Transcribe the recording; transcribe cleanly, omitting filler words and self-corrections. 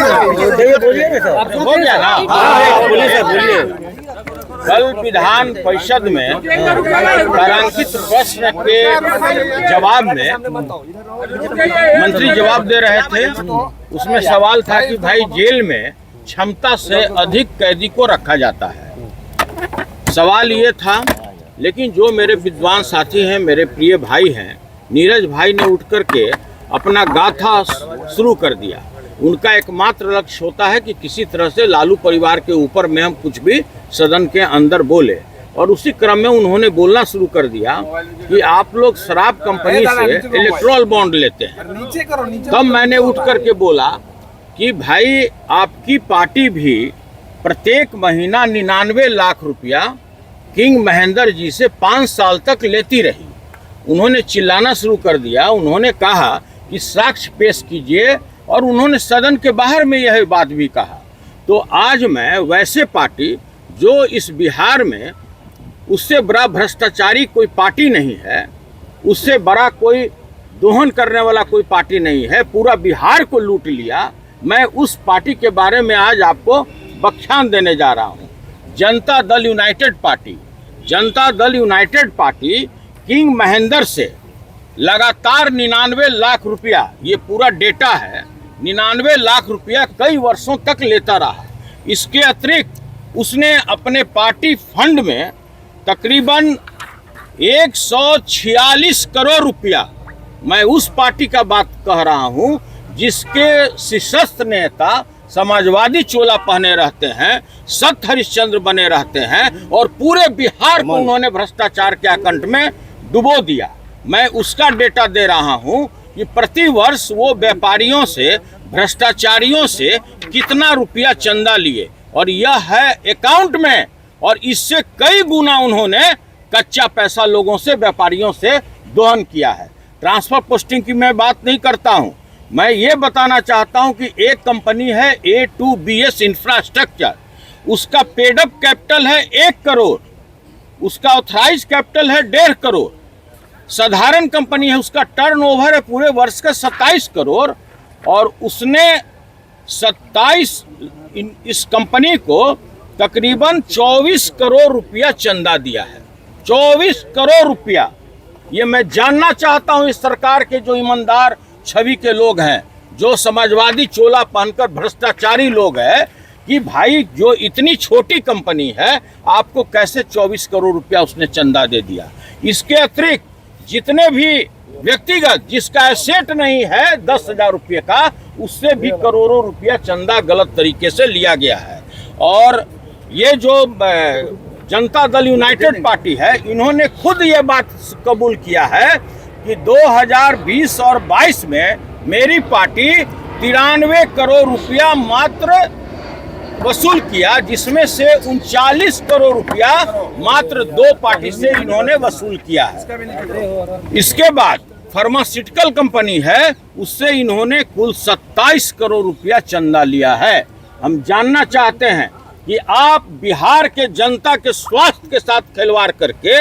हो गया ना? बोलिए। कल विधान परिषद में तारांकित प्रश्न के जवाब में मंत्री जवाब दे रहे थे। उसमें सवाल था कि भाई जेल में क्षमता से अधिक कैदी को रखा जाता है। सवाल ये था, लेकिन जो मेरे विद्वान साथी हैं, मेरे प्रिय भाई हैं, नीरज भाई ने उठ करके अपना गाथा शुरू कर दिया। उनका एकमात्र लक्ष्य होता है कि किसी तरह से लालू परिवार के ऊपर में हम कुछ भी सदन के अंदर बोले, और उसी क्रम में उन्होंने बोलना शुरू कर दिया कि आप लोग शराब कंपनी से इलेक्ट्रल बॉन्ड लेते हैं। तब मैंने उठ करके बोला कि भाई आपकी पार्टी भी प्रत्येक महीना 99 लाख रुपया किंग महेंद्र जी से 5 साल तक लेती रही। उन्होंने चिल्लाना शुरू कर दिया। उन्होंने कहा कि साक्ष्य पेश कीजिए, और उन्होंने सदन के बाहर में यह बात भी कहा। तो आज मैं वैसे पार्टी जो इस बिहार में, उससे बड़ा भ्रष्टाचारी कोई पार्टी नहीं है, उससे बड़ा कोई दोहन करने वाला कोई पार्टी नहीं है, पूरा बिहार को लूट लिया, मैं उस पार्टी के बारे में आज आपको व्याख्यान देने जा रहा हूँ। Janata Dal United party king Mahendra से लगातार 99 लाख रुपया, ये पूरा डेटा है, 99 लाख रुपया कई वर्षों तक लेता रहा। इसके अतिरिक्त उसने अपने पार्टी फंड में तकरीबन 146 करोड़ रुपया, मैं उस पार्टी का बात कह रहा हूं जिसके शीर्षस्थ नेता समाजवादी चोला पहने रहते हैं, सत हरिश्चंद्र बने रहते हैं, और पूरे बिहार को उन्होंने भ्रष्टाचार के आकंठ में डुबो दिया। मैं उसका डेटा दे रहा हूं कि प्रति वर्ष वो व्यापारियों से, भ्रष्टाचारियों से कितना रुपया चंदा लिए, और यह है अकाउंट में, और इससे कई गुना उन्होंने कच्चा पैसा लोगों से, व्यापारियों से दोहन किया है। ट्रांसफर पोस्टिंग की मैं बात नहीं करता हूं, मैं ये बताना चाहता हूं कि एक कंपनी है A2BS इंफ्रास्ट्रक्चर, उसका पेडअप कैपिटल है 1 करोड़, उसका ऑथराइज कैपिटल है 1.5 करोड़। साधारण कंपनी है, उसका टर्नओवर है पूरे वर्ष का 27 करोड़, और उसने 27 इस कंपनी को तकरीबन 24 करोड़ रुपया चंदा दिया है। 24 करोड़ रुपया। ये मैं जानना चाहता हूं इस सरकार के जो ईमानदार छवि के लोग हैं, जो समाजवादी चोला पहनकर भ्रष्टाचारी लोग हैं, कि भाई जो इतनी छोटी कंपनी है, आपको कैसे 24 करोड़ रुपया उसने चंदा दे दिया। इसके अतिरिक्त जितने भी व्यक्तिगत, जिसका एसेट नहीं है 10,000 रुपये का, उससे भी करोड़ों रुपया चंदा गलत तरीके से लिया गया है। और ये जो जनता दल यूनाइटेड पार्टी है, इन्होंने खुद ये बात कबूल किया है कि 2020 और 22 में मेरी पार्टी 93 करोड़ रुपया मात्र वसूल किया, जिसमें से 39 करोड़ रुपया मात्र 2 पार्टी से इन्होंने वसूल किया है। इसके बाद फार्मास्यूटिकल कंपनी है, उससे इन्होंने कुल 27 करोड़ रुपया चंदा लिया है। हम जानना चाहते हैं कि आप बिहार के जनता के स्वास्थ्य के साथ खिलवाड़ करके